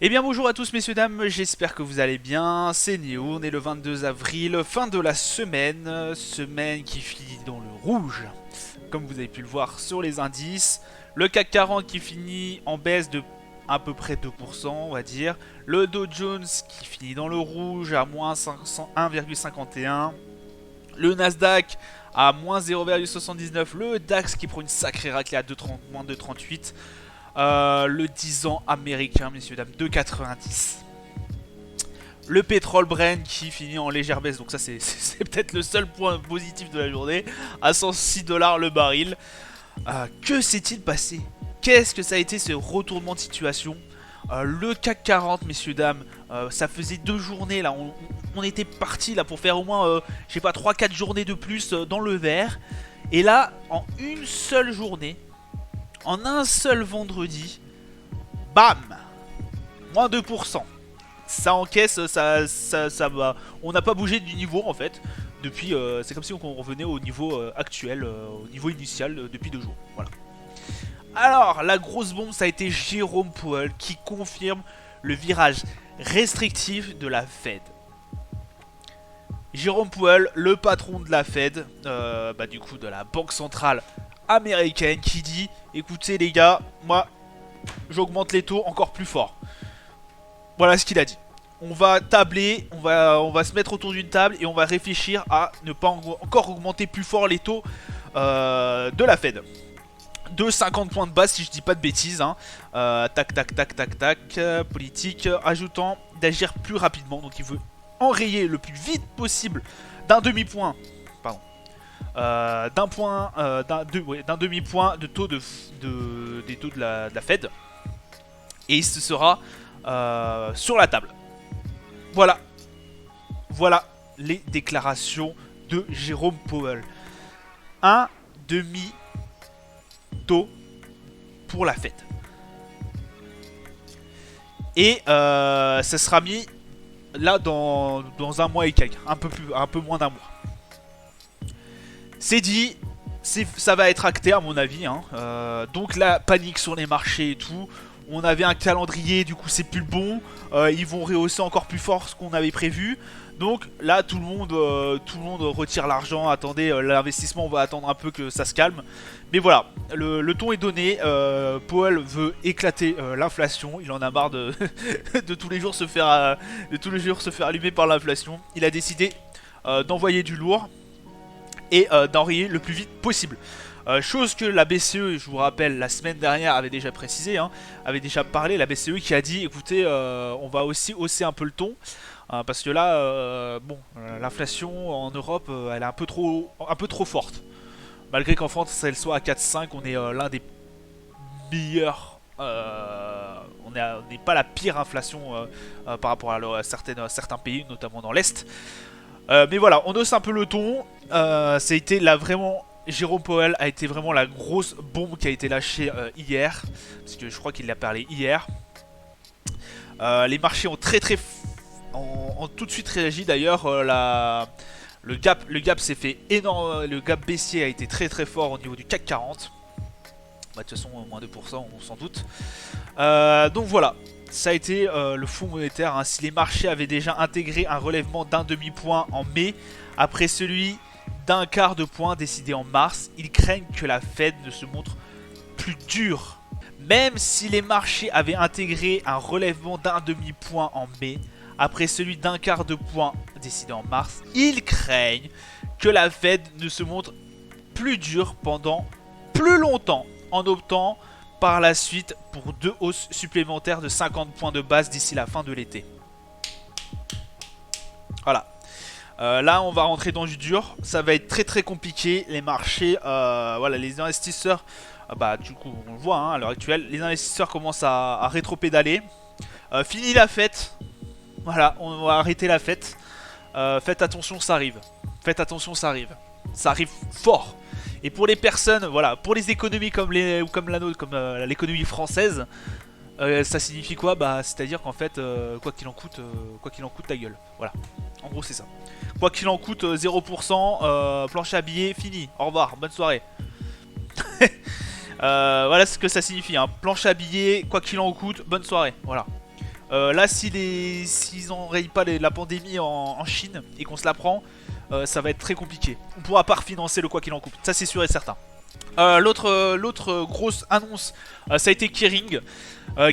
Eh bien bonjour à tous messieurs dames, j'espère que vous allez bien, c'est Néo, on est le 22 avril, fin de la semaine, semaine qui finit dans le rouge, comme vous avez pu le voir sur les indices, le CAC 40 qui finit en baisse de à peu près 2% on va dire, le Dow Jones qui finit dans le rouge à moins 1,51, le Nasdaq à moins 0,79, le DAX qui prend une sacrée raclée à moins 2,38. Le 10 ans américain, messieurs dames, 2,90. Le pétrole Brent qui finit en légère baisse, donc ça c'est peut-être le seul point positif de la journée, à 106 dollars le baril. Que s'est-il passé? Qu'est-ce que ça a été ce retournement de situation? Le CAC 40, messieurs dames, ça faisait 2 journées là, on était parti là pour faire au moins, je sais pas, 3-4 journées de plus dans le vert. Et là, en une seule journée, en un seul vendredi, bam, moins 2%. Ça encaisse, ça va. On n'a pas bougé du niveau en fait. Depuis, c'est comme si on revenait au niveau actuel, au niveau initial depuis 2 jours. Voilà. Alors, la grosse bombe, ça a été Jérôme Powell qui confirme le virage restrictif de la Fed. Jérôme Powell, le patron de la Fed, du coup de la Banque Centrale Américaine, qui dit écoutez les gars, moi j'augmente les taux encore plus fort. Voilà ce qu'il a dit. On va tabler, on va se mettre autour d'une table et on va réfléchir à ne pas encore augmenter plus fort les taux de la Fed. De 50 points de base si je dis pas de bêtises. Hein. Tac, tac, tac, tac, tac. Politique, ajoutant d'agir plus rapidement. Donc il veut enrayer le plus vite possible d'un demi-point. Pardon. D'un point, d'un demi-point de taux des taux de la Fed. Et ce sera sur la table. Voilà. Voilà les déclarations de Jérôme Powell. Un demi-taux pour la Fed. Et ça sera mis là dans un mois et quelques, un peu moins d'un mois. C'est dit, ça va être acté à mon avis. Hein. Donc la panique sur les marchés et tout. On avait un calendrier, du coup c'est plus le bon. Ils vont rehausser encore plus fort ce qu'on avait prévu. Donc là tout le monde retire l'argent. Attendez, l'investissement on va attendre un peu que ça se calme. Mais voilà, le ton est donné. Powell veut éclater l'inflation. Il en a marre de, de tous les jours se faire allumer par l'inflation. Il a décidé d'envoyer du lourd et d'enrayer le plus vite possible. Chose que la BCE, je vous rappelle, la semaine dernière avait déjà précisé, hein, avait déjà parlé, la BCE qui a dit, écoutez, on va aussi hausser un peu le ton, parce que là, l'inflation en Europe, elle est un peu trop forte. Malgré qu'en France, elle soit à 4,5, on est l'un des meilleurs. On n'est pas la pire inflation par rapport à certains pays, notamment dans l'Est. Mais voilà, on hausse un peu le ton. Ça a été là vraiment. Jérôme Powell a été vraiment la grosse bombe qui a été lâchée hier. Parce que je crois qu'il l'a parlé hier. Les marchés ont ont tout de suite réagi. D'ailleurs, le gap s'est fait énorme. Le gap baissier a été très fort au niveau du CAC 40. Bah, de toute façon, moins 2%, on s'en doute. Donc voilà. Ça a été le Fonds monétaire. Hein. Si les marchés avaient déjà intégré un relèvement d'un demi-point en mai, après celui d'un quart de point décidé en mars, ils craignent que la Fed ne se montre plus dure. Même si les marchés avaient intégré un relèvement d'un demi-point en mai, après celui d'un quart de point décidé en mars, ils craignent que la Fed ne se montre plus dure pendant plus longtemps en optant par la suite pour 2 hausses supplémentaires de 50 points de base d'ici la fin de l'été. Voilà. Là, on va rentrer dans du dur. Ça va être très compliqué. Les marchés, voilà, les investisseurs, du coup, on le voit hein, à l'heure actuelle, les investisseurs commencent à rétro-pédaler. Fini la fête. Voilà, on va arrêter la fête. Faites attention, ça arrive. Faites attention, ça arrive. Ça arrive fort. Et pour les personnes, voilà, pour les économies comme la nôtre, comme l'économie française, ça signifie quoi? Bah, c'est-à-dire qu'en fait, quoi qu'il en coûte, ta gueule. Voilà. En gros, c'est ça. Quoi qu'il en coûte, 0%, planche à billets, fini. Au revoir, bonne soirée. Voilà ce que ça signifie. Hein. Planche à billets, quoi qu'il en coûte, bonne soirée. Voilà. Là, s'ils n'enrayent pas la pandémie en Chine et qu'on se la prend, ça va être très compliqué. On pourra pas refinancer le quoi qu'il en coûte, ça c'est sûr et certain. L'autre grosse annonce, ça a été Kering.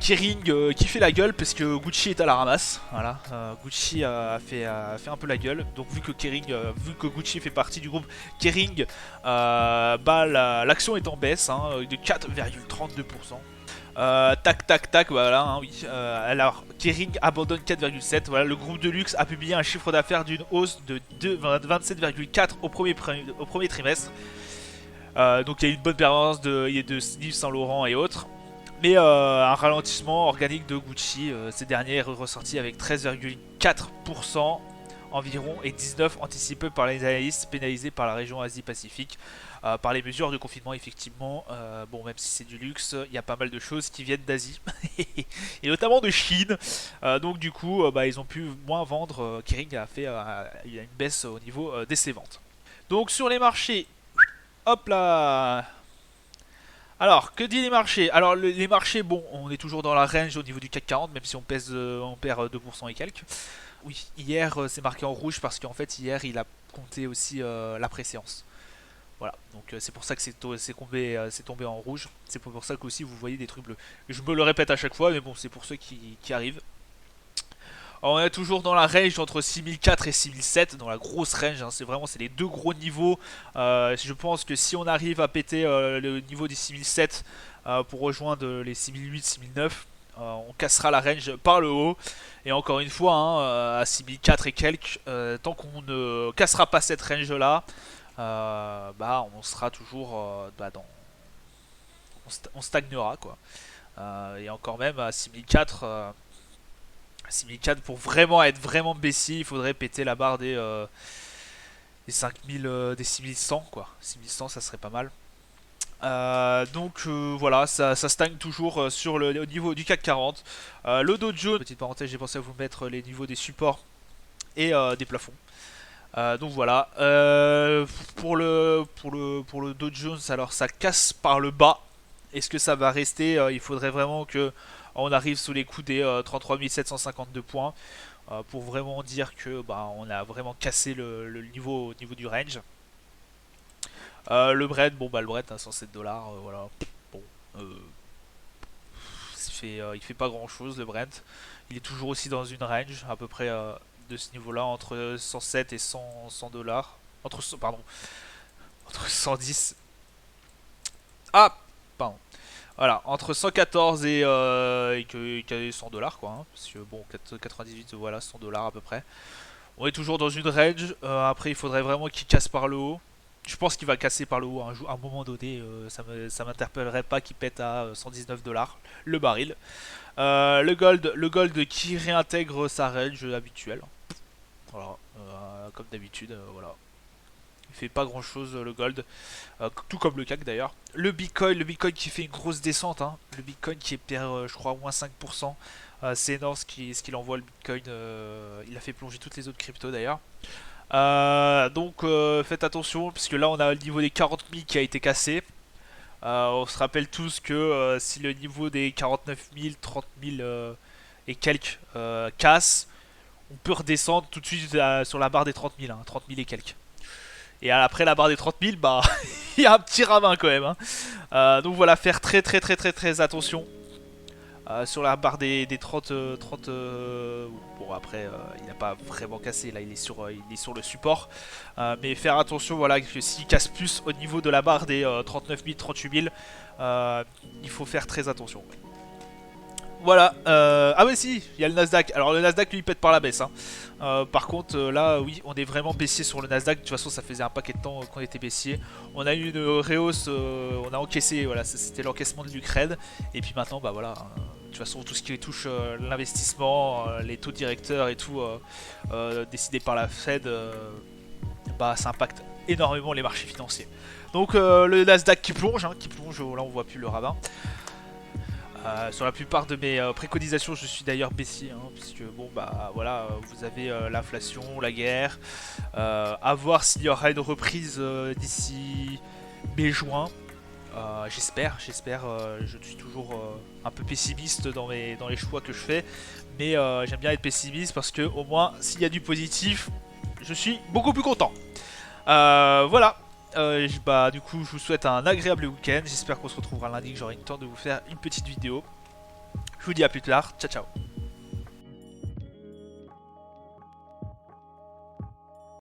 Kering qui fait la gueule parce que Gucci est à la ramasse. Voilà, Gucci a fait un peu la gueule. Donc vu que Gucci fait partie du groupe Kering, l'action est en baisse hein, de 4,32%. Tac tac tac, voilà, hein, oui. Alors, Kering abandonne 4,7. Voilà, le groupe de luxe a publié un chiffre d'affaires d'une hausse de 27,4 au premier trimestre. Donc il y a eu une bonne performance de Yves Saint Laurent et autres. Mais un ralentissement organique de Gucci. Ces derniers est ressorti avec 13,4% environ et 19 anticipés par les analystes pénalisés par la région Asie-Pacifique. Par les mesures de confinement effectivement, bon même si c'est du luxe, il y a pas mal de choses qui viennent d'Asie et notamment de Chine, donc du coup ils ont pu moins vendre, Kering il y a une baisse au niveau de ses ventes. Donc sur les marchés, hop là. Alors, que dit les marchés? Alors, les marchés, bon, on est toujours dans la range au niveau du CAC 40, même si on perd 2% et quelques. Oui, hier, c'est marqué en rouge parce qu'en fait, hier, il a compté aussi la préséance. Voilà, donc c'est pour ça que c'est tombé en rouge. C'est pour ça que aussi vous voyez des trucs bleus. Je me le répète à chaque fois, mais bon, c'est pour ceux qui arrivent. Alors, on est toujours dans la range entre 6004 et 6007, dans la grosse range, hein, c'est les deux gros niveaux. Je pense que si on arrive à péter le niveau des 6007 pour rejoindre les 6008, 6009, on cassera la range par le haut. Et encore une fois, hein, à 6004 et quelques, tant qu'on ne cassera pas cette range là, on sera toujours on stagnera quoi. Et encore même à 6004. 6004 pour vraiment être vraiment baissier, il faudrait péter la barre des 5000, des 6100 quoi. 6100 ça serait pas mal. Voilà, ça stagne toujours au niveau du CAC 40. Le Dow Jones, petite parenthèse, j'ai pensé à vous mettre les niveaux des supports et des plafonds. Donc voilà. Pour le Dow Jones, alors ça casse par le bas. Est-ce que ça va rester? Il faudrait vraiment que on arrive sous les coups des 33 752 points pour vraiment dire que on a vraiment cassé le niveau au niveau du range. Le Brent, le Brent à 107 dollars, voilà. Bon, il fait pas grand chose le Brent. Il est toujours aussi dans une range à peu près de ce niveau-là entre 107 et 100 dollars. Entre 110. Ah, pardon. Voilà, entre 114 et 100 dollars quoi. Hein, parce que bon, 98, voilà, 100 dollars à peu près. On est toujours dans une range. Après, il faudrait vraiment qu'il casse par le haut. Je pense qu'il va casser par le haut à un moment donné. Ça m'interpellerait pas qu'il pète à 119 dollars le baril. Le gold qui réintègre sa range habituelle. Voilà, comme d'habitude, voilà. Il fait pas grand chose le gold, tout comme le CAC d'ailleurs. Le Bitcoin qui fait une grosse descente, hein. Le Bitcoin qui perd je crois moins 5%. C'est énorme ce qu'il envoie le Bitcoin, il a fait plonger toutes les autres cryptos d'ailleurs. Donc faites attention puisque là on a le niveau des 40 000 qui a été cassé. On se rappelle tous que si le niveau des 49 000, 30 000 et quelques casse, on peut redescendre tout de suite sur la barre des 30 000, hein, 30 000 et quelques. Et après la barre des 30 000, il y a un petit ravin quand même. Hein. Donc voilà, faire très attention sur la barre des 30. Bon, après, il n'a pas vraiment cassé, là il est sur le support. Mais faire attention, voilà, que s'il casse plus au niveau de la barre des 39 000, 38 000, il faut faire très attention. Voilà, ah ouais si, il y a le Nasdaq. Alors le Nasdaq lui il pète par la baisse hein. Par contre là oui on est vraiment baissier sur le Nasdaq. De toute façon ça faisait un paquet de temps qu'on était baissier. On a eu une rehausse, on a encaissé, voilà c'était l'encaissement de l'Ukraine. Et puis maintenant voilà, de toute façon tout ce qui touche l'investissement, les taux directeurs et tout décidés par la Fed, ça impacte énormément les marchés financiers. Donc le Nasdaq qui plonge, là on voit plus le ravin. Sur la plupart de mes préconisations, je suis d'ailleurs baissier, hein, puisque bon voilà, vous avez l'inflation, la guerre, à voir s'il y aura une reprise d'ici mai-juin. J'espère. Je suis toujours un peu pessimiste dans les choix que je fais. Mais j'aime bien être pessimiste parce que au moins, s'il y a du positif, je suis beaucoup plus content. Voilà. Bah, du coup, je vous souhaite un agréable week-end. J'espère qu'on se retrouvera lundi, que j'aurai le temps de vous faire une petite vidéo. Je vous dis à plus tard. Ciao, ciao.